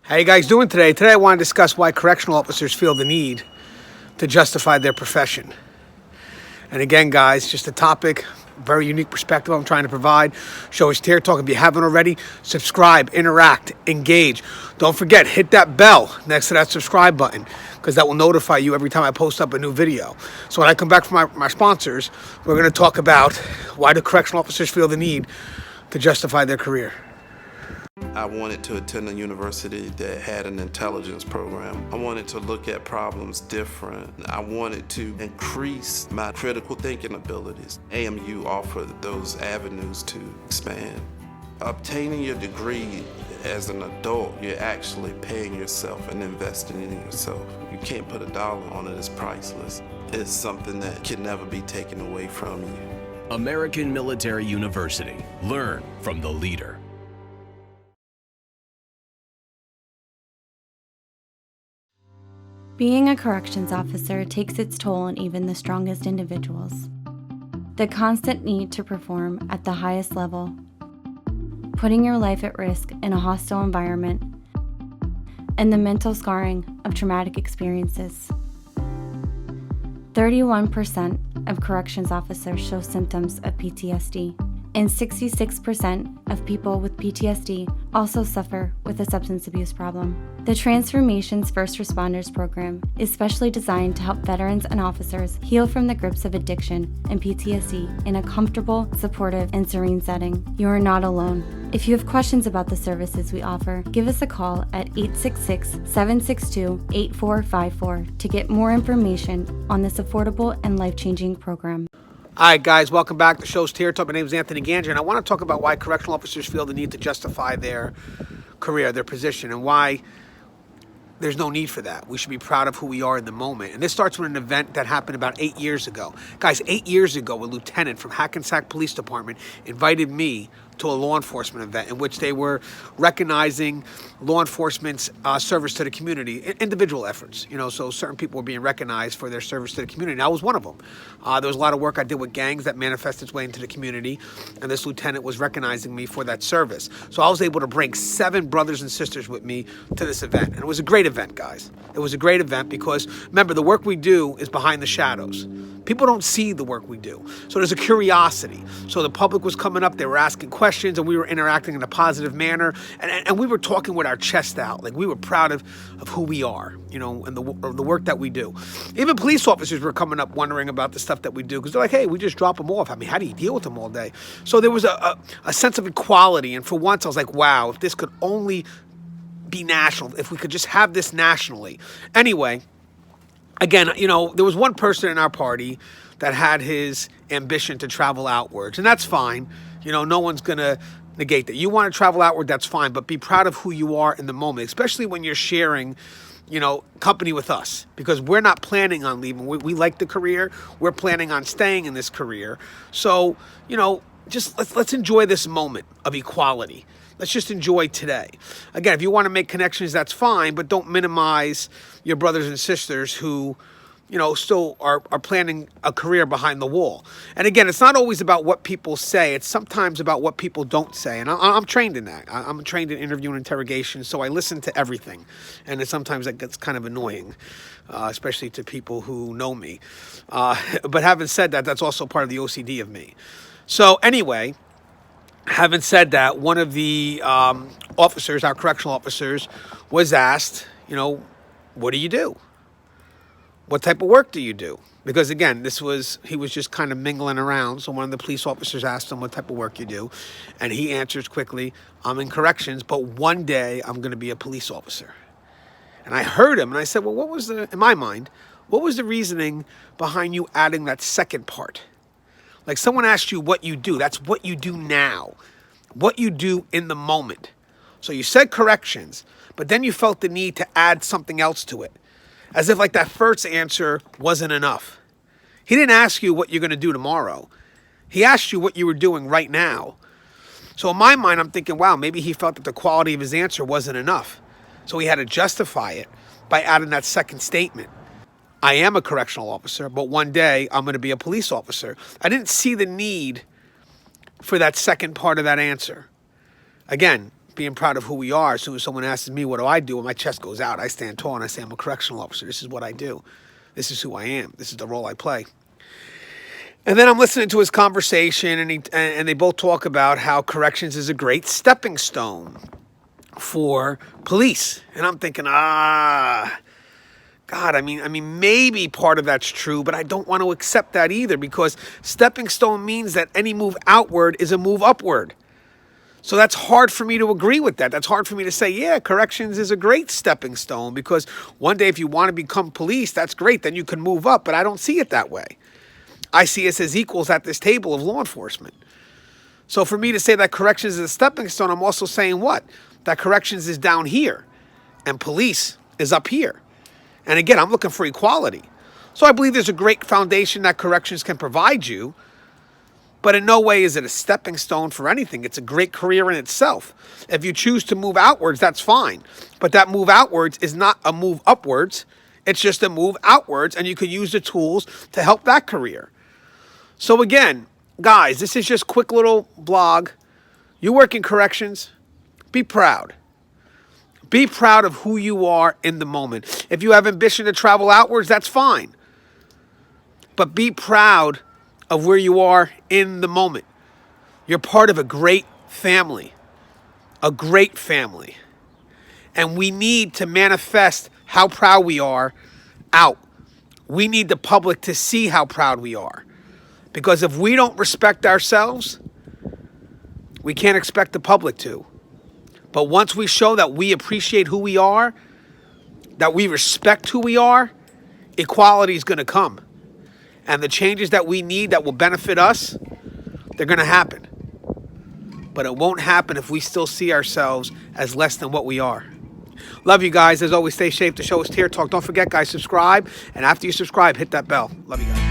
How you guys doing today? Today I want to discuss why correctional officers feel the need to justify their profession. And again, guys, just a topic, very unique perspective I'm trying to provide. Show us Tear Talk. If you haven't already, subscribe, interact, engage. Don't forget, hit that bell next to that subscribe button because that will notify you every time I post up a new video. So when I come back from my sponsors, we're going to talk about why do correctional officers feel the need to justify their career. I wanted to attend a university that had an intelligence program. I wanted to look at problems different. I wanted to increase my critical thinking abilities. AMU offered those avenues to expand. Obtaining your degree as an adult, you're actually paying yourself and investing in yourself. You can't put a dollar on it, it's priceless. It's something that can never be taken away from you. American Military University. Learn from the leader. Being a corrections officer takes its toll on even the strongest individuals. The constant need to perform at the highest level, putting your life at risk in a hostile environment, and the mental scarring of traumatic experiences. 31% of corrections officers show symptoms of PTSD, and 66% of people with PTSD also suffer with a substance abuse problem. The Transformations First Responders program is specially designed to help veterans and officers heal from the grips of addiction and PTSD in a comfortable, supportive, and serene setting. You are not alone. If you have questions about the services we offer, give us a call at 866-762-8454 to get more information on this affordable and life-changing program. All right, guys, welcome back. The show's Tear Talk. My name is Anthony Ganger, and I want to talk about why correctional officers feel the need to justify their career, their position, and why there's no need for that. We should be proud of who we are in the moment. And this starts with an event that happened about 8 years ago. Guys, 8 years ago, a lieutenant from Hackensack Police Department invited me to a law enforcement event in which they were recognizing law enforcement's service to the community, individual efforts. So certain people were being recognized for their service to the community. And I was one of them. There was a lot of work I did with gangs that manifested its way into the community, and this lieutenant was recognizing me for that service. So I was able to bring 7 brothers and sisters with me to this event. And it was a great event, guys. It was a great event because, remember, the work we do is behind the shadows. People don't see the work we do. So there's a curiosity. So the public was coming up, they were asking questions, and we were interacting in a positive manner. And we were talking with our chest out. Like, we were proud of who we are, and the work that we do. Even police officers were coming up wondering about the stuff that we do because they're like, hey, we just drop them off. I mean, how do you deal with them all day? So there was a sense of equality. And for once, I was like, wow, if this could only be national, if we could just have this nationally. Anyway, again, there was one person in our party that had his ambition to travel outwards, and that's fine. No one's going to negate that. You want to travel outward, that's fine, but be proud of who you are in the moment, especially when you're sharing, company with us, because we're not planning on leaving. We like the career. We're planning on staying in this career. So, just let's enjoy this moment of equality. Let's just enjoy today. Again, if you want to make connections, that's fine, but don't minimize your brothers and sisters who, still are planning a career behind the wall. And again, it's not always about what people say. It's sometimes about what people don't say. And I'm trained in that. I'm trained in interview and interrogation, so I listen to everything. And sometimes that gets kind of annoying, especially to people who know me. But having said that, that's also part of the OCD of me. So anyway, having said that, one of the officers, our correctional officers, was asked, what do you do? What type of work do you do? Because again, he was just kind of mingling around. So one of the police officers asked him what type of work you do. And he answers quickly, I'm in corrections, but one day I'm going to be a police officer. And I heard him and I said, well, in my mind, what was the reasoning behind you adding that second part? Like, someone asked you what you do. That's what you do now. What you do in the moment. So you said corrections, but then you felt the need to add something else to it. As if like that first answer wasn't enough. He didn't ask you what you're going to do tomorrow. He asked you what you were doing right now. So in my mind, I'm thinking, wow, maybe he felt that the quality of his answer wasn't enough. So he had to justify it by adding that second statement. I am a correctional officer, but one day I'm going to be a police officer. I didn't see the need for that second part of that answer. Again, being proud of who we are. As soon as someone asks me, what do I do? And my chest goes out. I stand tall and I say, I'm a correctional officer. This is what I do. This is who I am. This is the role I play. And then I'm listening to his conversation, and they both talk about how corrections is a great stepping stone for police. And I'm thinking, God, I mean, maybe part of that's true, but I don't want to accept that either, because stepping stone means that any move outward is a move upward. So that's hard for me to agree with that. That's hard for me to say, yeah, corrections is a great stepping stone, because one day if you want to become police, that's great. Then you can move up, but I don't see it that way. I see us as equals at this table of law enforcement. So for me to say that corrections is a stepping stone, I'm also saying what? That corrections is down here and police is up here. And again, I'm looking for equality. So I believe there's a great foundation that corrections can provide you, but in no way is it a stepping stone for anything. It's a great career in itself. If you choose to move outwards, that's fine. But that move outwards is not a move upwards. It's just a move outwards, and you can use the tools to help that career. So again, guys, this is just quick little blog. You work in corrections, be proud. Be proud of who you are in the moment. If you have ambition to travel outwards, that's fine. But be proud of where you are in the moment. You're part of a great family. A great family. And we need to manifest how proud we are out. We need the public to see how proud we are. Because if we don't respect ourselves, we can't expect the public to. But once we show that we appreciate who we are, that we respect who we are, equality is going to come. And the changes that we need that will benefit us, they're going to happen. But it won't happen if we still see ourselves as less than what we are. Love you guys. As always, stay safe. The show is Tear Talk. Don't forget, guys, subscribe. And after you subscribe, hit that bell. Love you guys.